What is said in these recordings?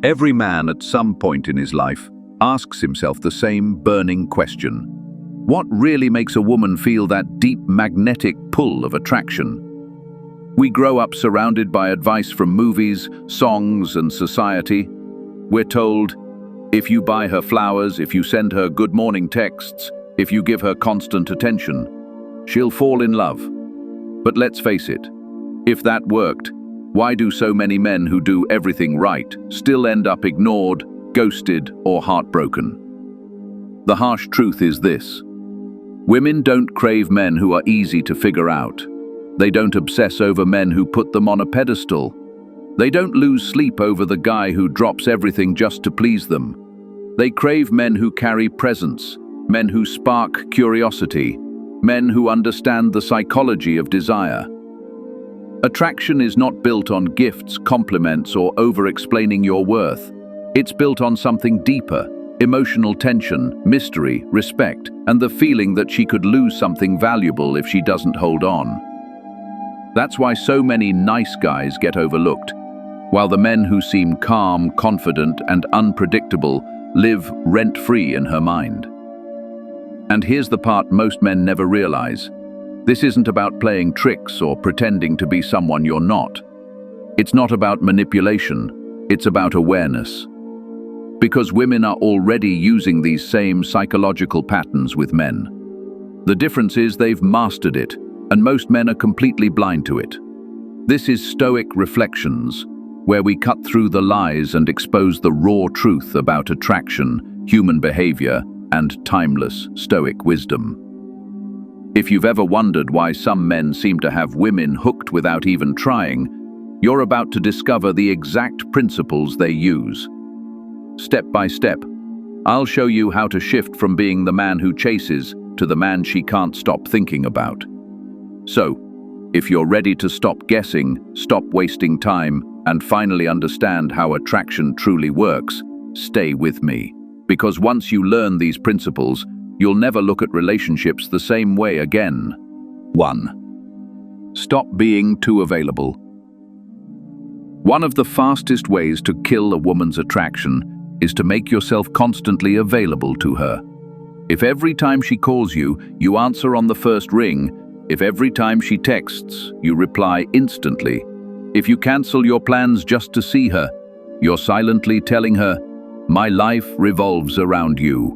Every man at some point in his life asks himself the same burning question. What really makes a woman feel that deep magnetic pull of attraction? We grow up surrounded by advice from movies, songs, and society. We're told, if you buy her flowers, if you send her good morning texts, if you give her constant attention, she'll fall in love. But let's face it, if that worked, why do so many men who do everything right still end up ignored, ghosted, or heartbroken? The harsh truth is this: women don't crave men who are easy to figure out. They don't obsess over men who put them on a pedestal. They don't lose sleep over the guy who drops everything just to please them. They crave men who carry presence, men who spark curiosity, men who understand the psychology of desire. Attraction is not built on gifts, compliments, or over-explaining your worth. It's built on something deeper: emotional tension, mystery, respect, and the feeling that she could lose something valuable if she doesn't hold on. That's why so many nice guys get overlooked, while the men who seem calm, confident, and unpredictable live rent-free in her mind. And here's the part most men never realize. This isn't about playing tricks or pretending to be someone you're not. It's not about manipulation, it's about awareness. Because women are already using these same psychological patterns with men. The difference is they've mastered it, and most men are completely blind to it. This is Stoic Reflections, where we cut through the lies and expose the raw truth about attraction, human behavior, and timeless Stoic wisdom. If you've ever wondered why some men seem to have women hooked without even trying, you're about to discover the exact principles they use. Step by step, I'll show you how to shift from being the man who chases to the man she can't stop thinking about. So, if you're ready to stop guessing, stop wasting time, and finally understand how attraction truly works, stay with me. Because once you learn these principles, you'll never look at relationships the same way again. 1. Stop being too available. One of the fastest ways to kill a woman's attraction is to make yourself constantly available to her. If every time she calls you, you answer on the first ring, if every time she texts, you reply instantly, if you cancel your plans just to see her, you're silently telling her, "My life revolves around you."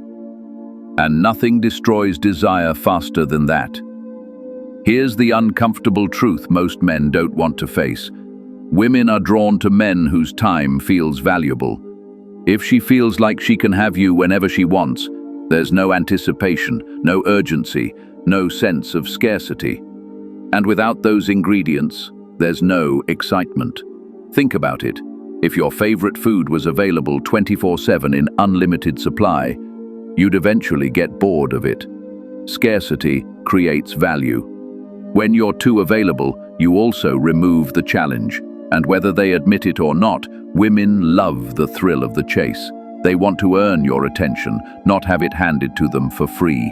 And nothing destroys desire faster than that. Here's the uncomfortable truth most men don't want to face. Women are drawn to men whose time feels valuable. If she feels like she can have you whenever she wants, there's no anticipation, no urgency, no sense of scarcity. And without those ingredients, there's no excitement. Think about it. If your favorite food was available 24/7 in unlimited supply, you'd eventually get bored of it. Scarcity creates value. When you're too available, you also remove the challenge. And whether they admit it or not, women love the thrill of the chase. They want to earn your attention, not have it handed to them for free.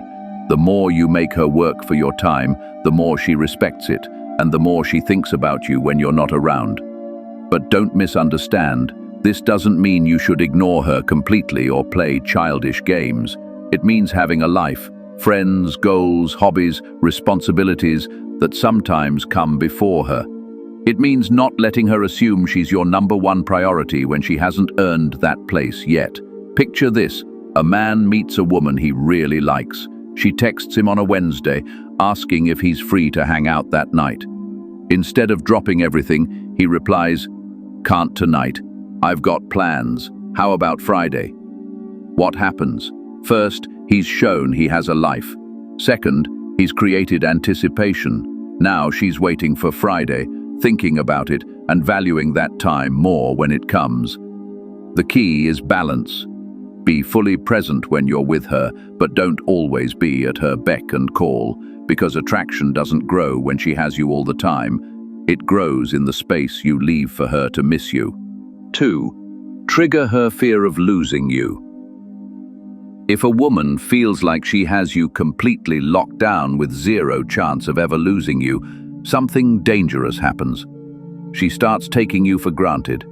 The more you make her work for your time, the more she respects it, and the more she thinks about you when you're not around. But don't misunderstand, this doesn't mean you should ignore her completely or play childish games. It means having a life, friends, goals, hobbies, responsibilities that sometimes come before her. It means not letting her assume she's your number one priority when she hasn't earned that place yet. Picture this: a man meets a woman he really likes. She texts him on a Wednesday, asking if he's free to hang out that night. Instead of dropping everything, he replies, "Can't tonight. I've got plans. How about Friday?" What happens? First, he's shown he has a life. Second, he's created anticipation. Now she's waiting for Friday, thinking about it and valuing that time more when it comes. The key is balance. Be fully present when you're with her, but don't always be at her beck and call, because attraction doesn't grow when she has you all the time. It grows in the space you leave for her to miss you. 2. Trigger her fear of losing you. If a woman feels like she has you completely locked down with zero chance of ever losing you, something dangerous happens. She starts taking you for granted.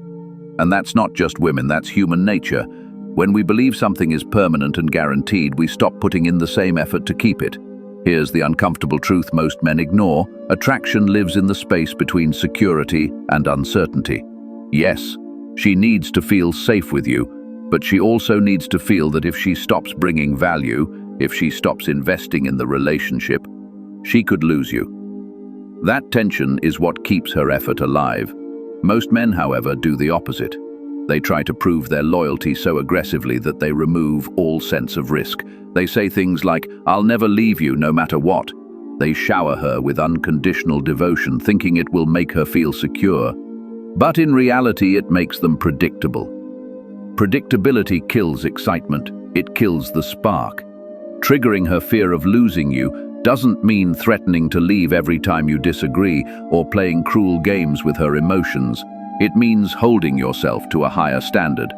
And that's not just women, that's human nature. When we believe something is permanent and guaranteed, we stop putting in the same effort to keep it. Here's the uncomfortable truth most men ignore. Attraction lives in the space between security and uncertainty. Yes, she needs to feel safe with you, but she also needs to feel that if she stops bringing value, if she stops investing in the relationship, she could lose you. That tension is what keeps her effort alive. Most men, however, do the opposite. They try to prove their loyalty so aggressively that they remove all sense of risk. They say things like, "I'll never leave you no matter what." They shower her with unconditional devotion, thinking it will make her feel secure. But in reality, it makes them predictable. Predictability kills excitement. It kills the spark. Triggering her fear of losing you doesn't mean threatening to leave every time you disagree or playing cruel games with her emotions. It means holding yourself to a higher standard.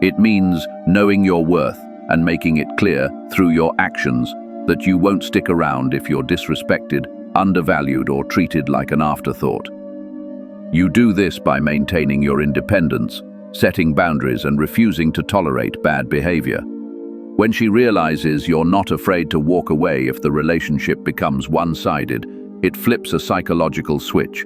It means knowing your worth and making it clear through your actions that you won't stick around if you're disrespected, undervalued, or treated like an afterthought. You do this by maintaining your independence, setting boundaries, and refusing to tolerate bad behavior. When she realizes you're not afraid to walk away if the relationship becomes one-sided, it flips a psychological switch.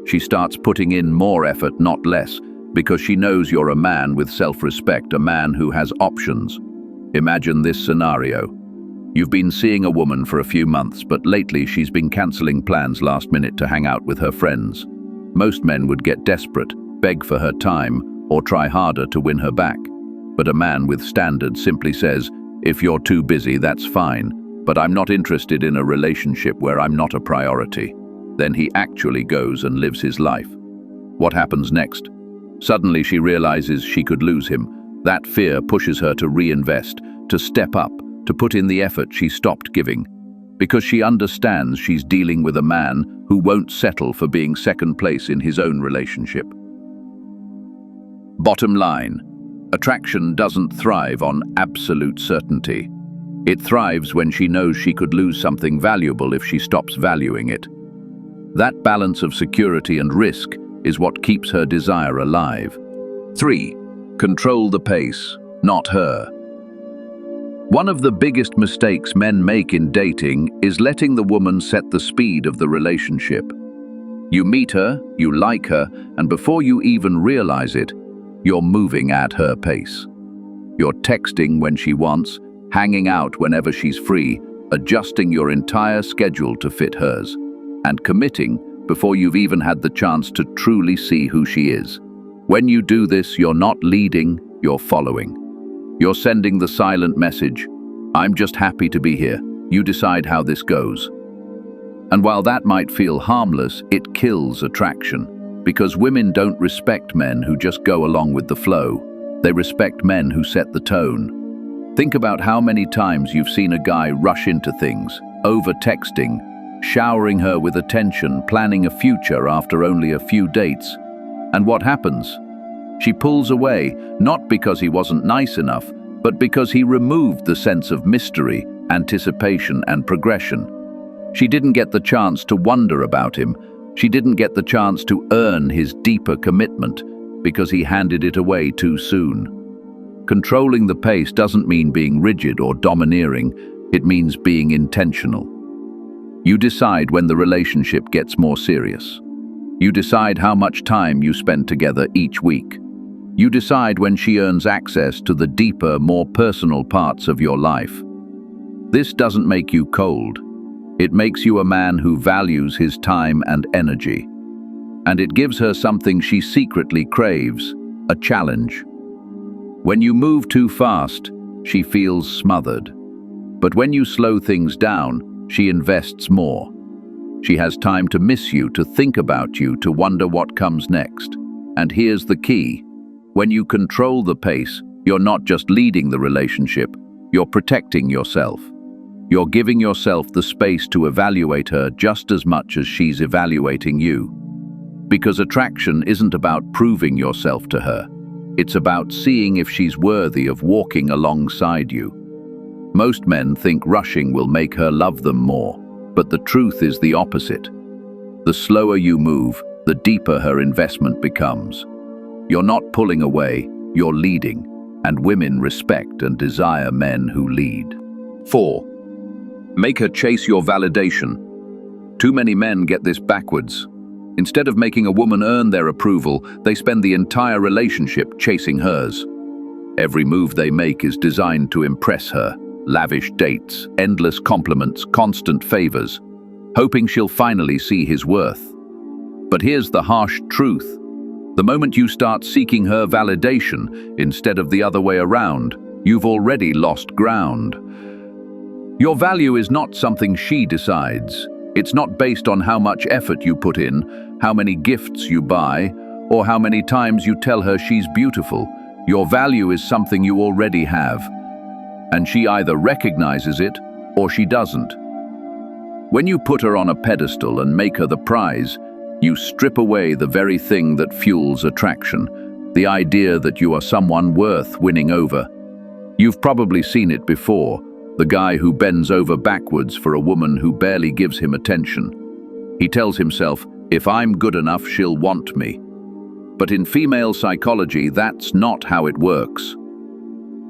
She starts putting in more effort, not less, because she knows you're a man with self-respect, a man who has options. Imagine this scenario. You've been seeing a woman for a few months, but lately she's been cancelling plans last minute to hang out with her friends. Most men would get desperate, beg for her time, or try harder to win her back. But a man with standards simply says, "If you're too busy, that's fine, but I'm not interested in a relationship where I'm not a priority." Then he actually goes and lives his life. What happens next? Suddenly she realizes she could lose him. That fear pushes her to reinvest, to step up, to put in the effort she stopped giving. Because she understands she's dealing with a man who won't settle for being second place in his own relationship. Bottom line, attraction doesn't thrive on absolute certainty. It thrives when she knows she could lose something valuable if she stops valuing it. That balance of security and risk is what keeps her desire alive. 3. Control the pace, not her. One of the biggest mistakes men make in dating is letting the woman set the speed of the relationship. You meet her, you like her, and before you even realize it, you're moving at her pace. You're texting when she wants, hanging out whenever she's free, adjusting your entire schedule to fit hers, and committing before you've even had the chance to truly see who she is. When you do this, you're not leading, you're following. You're sending the silent message, "I'm just happy to be here. You decide how this goes." And while that might feel harmless, it kills attraction, because women don't respect men who just go along with the flow. They respect men who set the tone. Think about how many times you've seen a guy rush into things, over-texting, showering her with attention, planning a future after only a few dates. And what happens? She pulls away, not because he wasn't nice enough, but because he removed the sense of mystery, anticipation, and progression. She didn't get the chance to wonder about him. She didn't get the chance to earn his deeper commitment because he handed it away too soon. Controlling the pace doesn't mean being rigid or domineering. It means being intentional. You decide when the relationship gets more serious. You decide how much time you spend together each week. You decide when she earns access to the deeper, more personal parts of your life. This doesn't make you cold. It makes you a man who values his time and energy. And it gives her something she secretly craves, a challenge. When you move too fast, she feels smothered. But when you slow things down, she invests more. She has time to miss you, to think about you, to wonder what comes next. And here's the key. When you control the pace, you're not just leading the relationship, you're protecting yourself. You're giving yourself the space to evaluate her just as much as she's evaluating you. Because attraction isn't about proving yourself to her. It's about seeing if she's worthy of walking alongside you. Most men think rushing will make her love them more, but the truth is the opposite. The slower you move, the deeper her investment becomes. You're not pulling away, you're leading, and women respect and desire men who lead. 4. Make her chase your validation. Too many men get this backwards. Instead of making a woman earn their approval, they spend the entire relationship chasing hers. Every move they make is designed to impress her. Lavish dates, endless compliments, constant favors, hoping she'll finally see his worth. But here's the harsh truth. The moment you start seeking her validation instead of the other way around, you've already lost ground. Your value is not something she decides. It's not based on how much effort you put in, how many gifts you buy, or how many times you tell her she's beautiful. Your value is something you already have, and she either recognizes it or she doesn't. When you put her on a pedestal and make her the prize, you strip away the very thing that fuels attraction, the idea that you are someone worth winning over. You've probably seen it before, the guy who bends over backwards for a woman who barely gives him attention. He tells himself, if I'm good enough, she'll want me. But in female psychology, that's not how it works.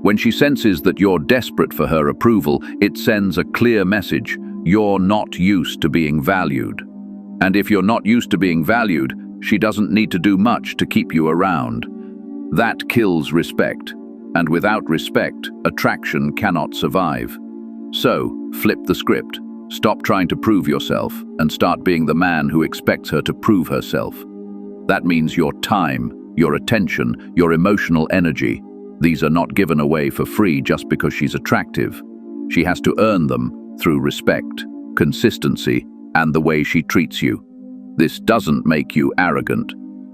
When she senses that you're desperate for her approval, it sends a clear message: you're not used to being valued. And if you're not used to being valued, she doesn't need to do much to keep you around. That kills respect, and without respect, attraction cannot survive. So, flip the script. Stop trying to prove yourself and start being the man who expects her to prove herself. That means your time, your attention, your emotional energy. These are not given away for free just because she's attractive. She has to earn them through respect, consistency, and the way she treats you. This doesn't make you arrogant.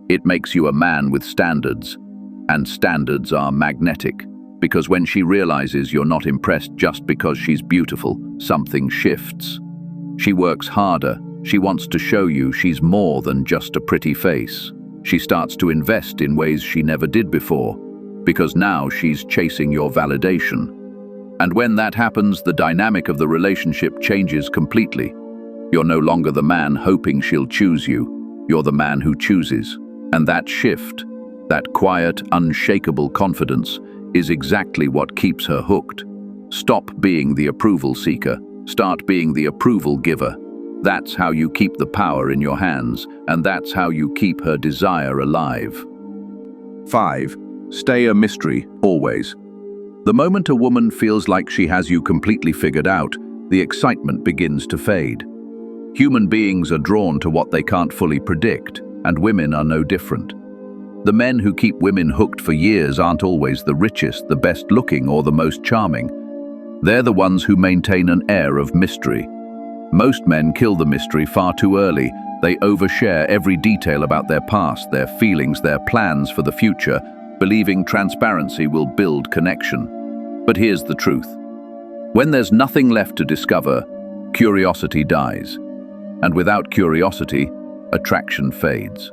It makes you a man with standards. And standards are magnetic, because when she realizes you're not impressed just because she's beautiful, something shifts. She works harder. She wants to show you she's more than just a pretty face. She starts to invest in ways she never did before, because now she's chasing your validation. And when that happens, the dynamic of the relationship changes completely. You're no longer the man hoping she'll choose you. You're the man who chooses. And that shift, that quiet, unshakable confidence, is exactly what keeps her hooked. Stop being the approval seeker. Start being the approval giver. That's how you keep the power in your hands, and that's how you keep her desire alive. 5. Stay a mystery, always. The moment a woman feels like she has you completely figured out, the excitement begins to fade. Human beings are drawn to what they can't fully predict, and women are no different. The men who keep women hooked for years aren't always the richest, the best looking, or the most charming. They're the ones who maintain an air of mystery. Most men kill the mystery far too early. They overshare every detail about their past, their feelings, their plans for the future, believing transparency will build connection. But here's the truth. When there's nothing left to discover, curiosity dies. And without curiosity, attraction fades.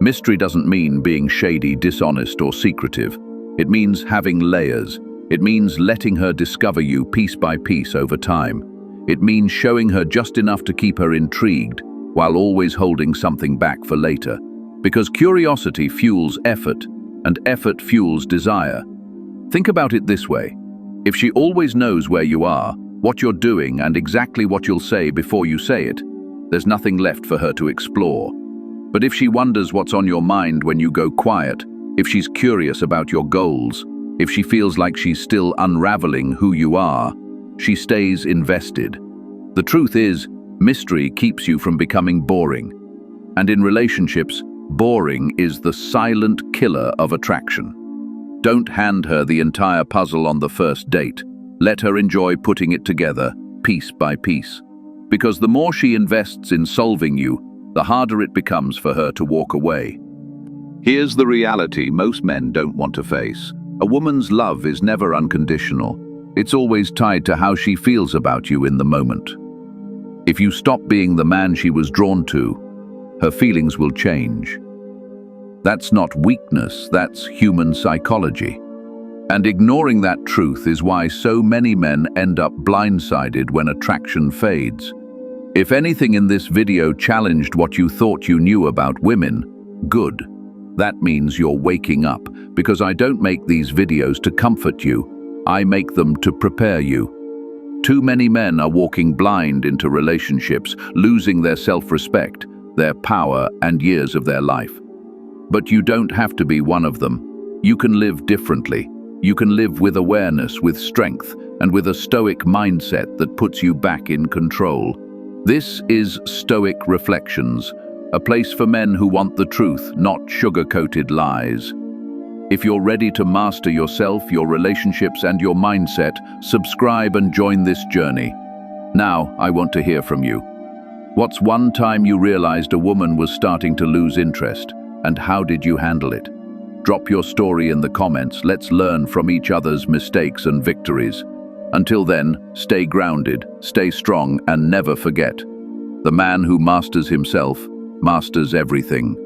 Mystery doesn't mean being shady, dishonest, or secretive. It means having layers. It means letting her discover you piece by piece over time. It means showing her just enough to keep her intrigued, while always holding something back for later. Because curiosity fuels effort, and effort fuels desire. Think about it this way. If she always knows where you are, what you're doing, and exactly what you'll say before you say it, there's nothing left for her to explore. But if she wonders what's on your mind when you go quiet, if she's curious about your goals, if she feels like she's still unraveling who you are, she stays invested. The truth is, mystery keeps you from becoming boring. And in relationships, boring is the silent killer of attraction. Don't hand her the entire puzzle on the first date. Let her enjoy putting it together, piece by piece. Because the more she invests in solving you, the harder it becomes for her to walk away. Here's the reality most men don't want to face. A woman's love is never unconditional. It's always tied to how she feels about you in the moment. If you stop being the man she was drawn to, her feelings will change. That's not weakness, that's human psychology. And ignoring that truth is why so many men end up blindsided when attraction fades. If anything in this video challenged what you thought you knew about women, good. That means you're waking up, because I don't make these videos to comfort you. I make them to prepare you. Too many men are walking blind into relationships, losing their self-respect, their power, and years of their life. But you don't have to be one of them. You can live differently. You can live with awareness, with strength, and with a stoic mindset that puts you back in control. This is Stoic Reflections, a place for men who want the truth, not sugar-coated lies. If you're ready to master yourself, your relationships, and your mindset, subscribe and join this journey. Now, I want to hear from you. What's one time you realized a woman was starting to lose interest, and how did you handle it? Drop your story in the comments. Let's learn from each other's mistakes and victories. Until then, stay grounded, stay strong, and never forget: the man who masters himself masters everything.